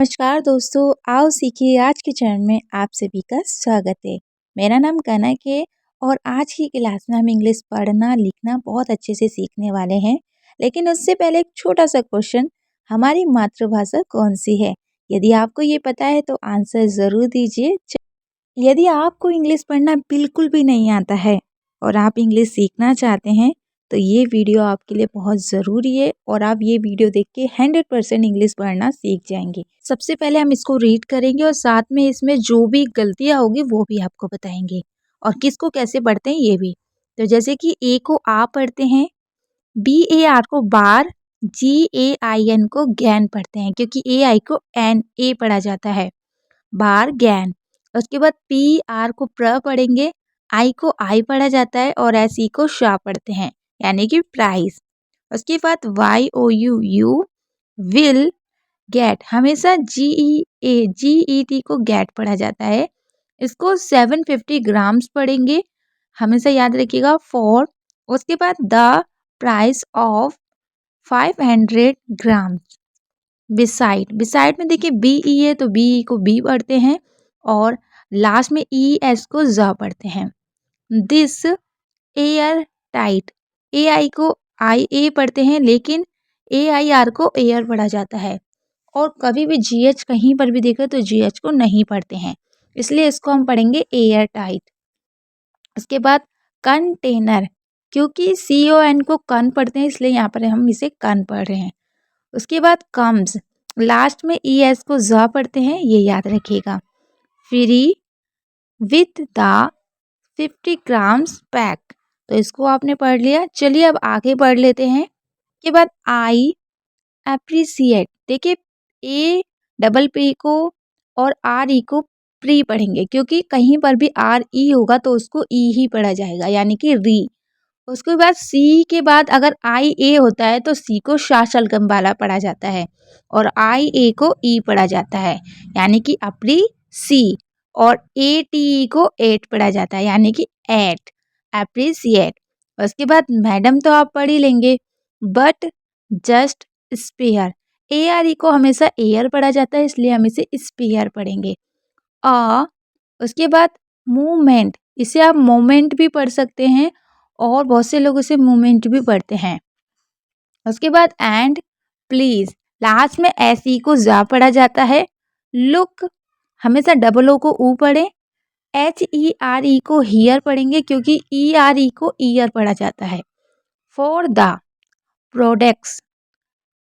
नमस्कार दोस्तों, आओ सीखिए आज के चरण में आप सभी का स्वागत है। मेरा नाम कनक है और आज की क्लास में हम इंग्लिश पढ़ना लिखना बहुत अच्छे से सीखने वाले हैं। लेकिन उससे पहले एक छोटा सा क्वेश्चन, हमारी मातृभाषा कौन सी है? यदि आपको ये पता है तो आंसर ज़रूर दीजिए। यदि आपको इंग्लिश पढ़ना बिल्कुल भी नहीं आता है और आप इंग्लिश सीखना चाहते हैं तो ये वीडियो आपके लिए बहुत ज़रूरी है और आप ये वीडियो देख के 100% इंग्लिश पढ़ना सीख जाएंगे। सबसे पहले हम इसको रीड करेंगे और साथ में इसमें जो भी गलतियाँ होगी वो भी आपको बताएंगे और किसको कैसे पढ़ते हैं ये भी। तो जैसे कि ए को आ पढ़ते हैं, BAR को बार, GAIN को गैन पढ़ते हैं क्योंकि AI को NA पढ़ा जाता है, बार गैन। उसके बाद PR को प्र पढ़ेंगे, I को आई पढ़ा जाता है और SE को शा पढ़ते हैं यानी कि प्राइस। उसके बाद YOU विल गेट, हमेशा GET को गेट पढ़ा जाता है, इसको 750 ग्राम्स पढ़ेंगे, हमेशा याद रखिएगा फॉर। उसके बाद the price of 500 grams. Beside में देखिए BE है तो BE को बी पढ़ते हैं और लास्ट में ES को ज पढ़ते हैं। दिस एयर टाइट, AI को IA पढ़ते हैं लेकिन AIR को एयर पढ़ा जाता है और कभी भी GH कहीं पर भी देखे तो GH को नहीं पढ़ते हैं, इसलिए इसको हम पढ़ेंगे एयर टाइट। उसके बाद कंटेनर, क्योंकि CON को कन पढ़ते हैं इसलिए यहाँ पर हम इसे कन पढ़ रहे हैं। उसके बाद कम्स, लास्ट में ES को ज पढ़ते हैं, ये याद रखिएगा। Free with the 50 grams pack, तो इसको आपने पढ़ लिया। चलिए अब आगे पढ़ लेते हैं। के बाद आई अप्रिसिएट, देखिए APP को और RE को प्री पढ़ेंगे क्योंकि कहीं पर भी RE होगा तो उसको E ही पढ़ा जाएगा यानी कि री। उसके बाद C के बाद अगर IA होता है तो C को शा शलगम वाला पढ़ा जाता है और IA को E पढ़ा जाता है यानी कि अपरी C, और ATE को एट पढ़ा जाता है यानी कि एट, अप्रिसिएट। उसके बाद मैडम तो आप पढ़ ही लेंगे, बट जस्ट स्पेयर, ARE को हमेशा एयर पढ़ा जाता है इसलिए हम इसे स्पेयर पढ़ेंगे। उसके बाद मूवमेंट, इसे आप मोमेंट भी पढ़ सकते हैं और बहुत से लोग इसे मूवमेंट भी पढ़ते हैं। उसके बाद एंड प्लीज, लास्ट में SE को जा पढ़ा जाता है। लुक, हमेशा डबल O को ऊ पढ़े। HERE को हियर पढ़ेंगे क्योंकि ERE को ईयर पढ़ा जाता है। For the products,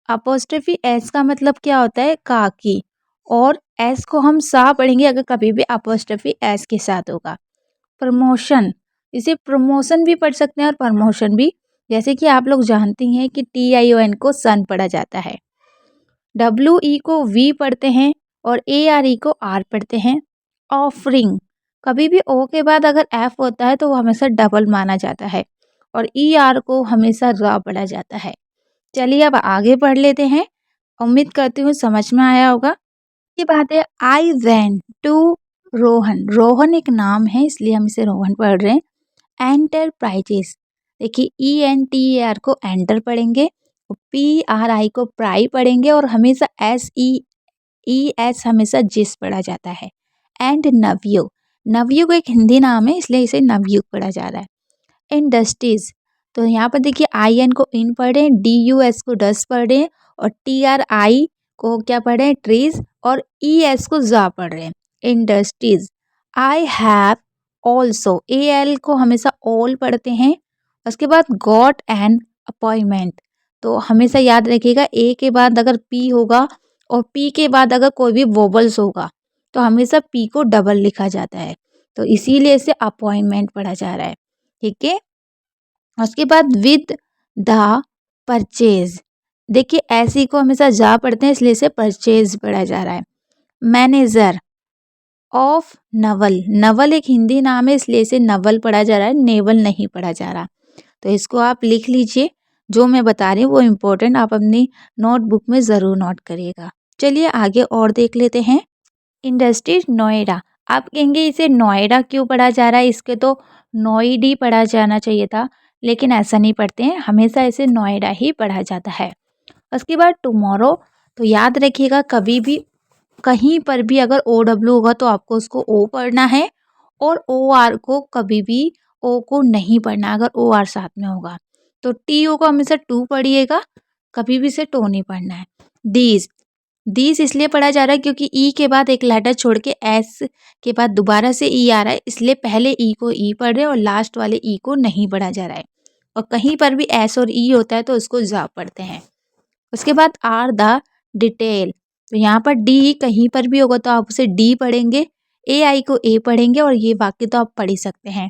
apostrophe S का मतलब क्या होता है? काकी, और S को हम सा पढ़ेंगे अगर कभी भी अपोस्ट्रोफी S के साथ होगा। प्रमोशन, इसे प्रमोशन भी पढ़ सकते हैं और प्रमोशन भी, जैसे कि आप लोग जानती हैं कि TION को सन पढ़ा जाता है। WE को V पढ़ते हैं और ARE को R पढ़ते हैं। ऑफरिंग, कभी भी O के बाद अगर F होता है तो वो हमेशा डबल माना जाता है और ER को हमेशा र पढ़ा जाता है। चलिए अब आगे पढ़ लेते हैं, उम्मीद करती हूँ समझ में आया होगा। ये बात है, I went to Rohan, Rohan एक नाम है इसलिए हम इसे रोहन पढ़ रहे हैं। एंटरप्राइजेस, देखिए ENTER को एंटर पढ़ेंगे, PRI को प्राई पढ़ेंगे और हमेशा SEES हमेशा जिस पढ़ा जाता है। एंड नवयुग, नवयुग एक हिंदी नाम है इसलिए इसे नवयुग पढ़ा जा रहा है। इंडस्ट्रीज, तो यहाँ पर देखिए IN को इन पढ़े, DUS को डस पढ़े और TRI को क्या पढ़े? ट्रीज, और ES को जा पढ़ रहे हैं। Industries. I have also, AL को हमेशा ऑल पढ़ते हैं। उसके बाद गॉट एन अपॉइंटमेंट, तो हमेशा याद रखिएगा A के बाद अगर P होगा और P के बाद अगर कोई भी वोबल्स होगा तो हमेशा P को डबल लिखा जाता है, तो इसीलिए इसे अपॉइंटमेंट पढ़ा जा रहा है। ठीक है। उसके बाद विद द परचेज, देखिए ऐसी को हमेशा जा पढ़ते हैं इसलिए इसे परचेज पढ़ा जा रहा है। मैनेजर ऑफ नवल, नवल एक हिंदी नाम है इसलिए इसे नवल पढ़ा जा रहा है, नेवल नहीं पढ़ा जा रहा। तो इसको आप लिख लीजिए, जो मैं बता रही हूँ वो इम्पोर्टेंट आप अपनी नोटबुक में ज़रूर नोट करिएगा। चलिए आगे और देख लेते हैं। इंडस्ट्रीज नोएडा, आप कहेंगे इसे नोएडा क्यों पढ़ा जा रहा है, इसके तो नोएडी पढ़ा जाना चाहिए था, लेकिन ऐसा नहीं पढ़ते हैं, हमेशा इसे नोएडा ही पढ़ा जाता है। उसके बाद टुमारो, तो याद रखिएगा कभी भी कहीं पर भी अगर OW होगा तो आपको उसको O पढ़ना है और OR को कभी भी O को नहीं पढ़ना अगर OR साथ में होगा। तो TO को हमेशा टू पढ़िएगा, कभी भी इसे टो नहीं पढ़ना है। दीज इसलिए पढ़ा जा रहा है क्योंकि ई के बाद एक लेटर छोड़ के एस के बाद दोबारा से ई आ रहा है, इसलिए पहले ई को ई पढ़ रहे हैं और लास्ट वाले ई को नहीं पढ़ा जा रहा है। और कहीं पर भी एस और ई होता है तो उसको जा पढ़ते हैं। उसके बाद आर द डिटेल, तो यहाँ पर डी कहीं पर भी होगा तो आप उसे डी पढ़ेंगे, ए आई को ए पढ़ेंगे और ये वाक्य तो आप पढ़ ही सकते हैं।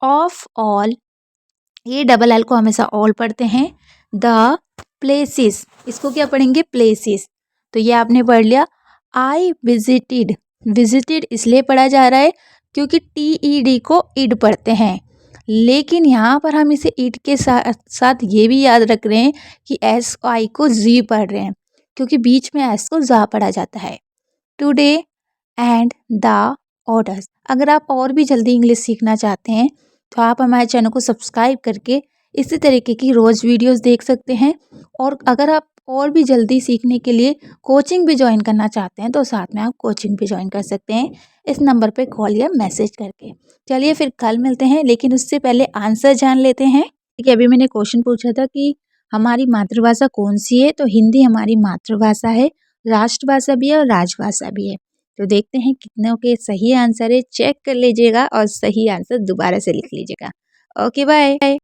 ऑफ ऑल, ये डबल एल को हमेशा ऑल पढ़ते हैं। द प्लेसेस, इसको क्या पढ़ेंगे प्लेसेस, तो ये आपने पढ़ लिया। आई विजिटेड, विजिटेड इसलिए पढ़ा जा रहा है क्योंकि TED को इड पढ़ते हैं, लेकिन यहाँ पर हम इसे इड के साथ साथ ये भी याद रख रहे हैं कि एस आई को जी पढ़ रहे हैं क्योंकि बीच में एस को जा पढ़ा जाता है। टुडे एंड द ऑर्डर्स, अगर आप और भी जल्दी इंग्लिश सीखना चाहते हैं तो आप हमारे चैनल को सब्सक्राइब करके इसी तरीके की रोज़ वीडियोस देख सकते हैं। और अगर आप और भी जल्दी सीखने के लिए कोचिंग भी ज्वाइन करना चाहते हैं तो साथ में आप कोचिंग भी ज्वाइन कर सकते हैं इस नंबर पे कॉल या मैसेज करके। चलिए फिर कल मिलते हैं, लेकिन उससे पहले आंसर जान लेते हैं। ठीक है, अभी मैंने क्वेश्चन पूछा था कि हमारी मातृभाषा कौन सी है, तो हिंदी हमारी मातृभाषा है, राष्ट्रभाषा भी है और राजभाषा भी है। तो देखते हैं कितनों के सही आंसर है, चेक कर लीजिएगा और सही आंसर दोबारा से लिख लीजिएगा। Okay bye.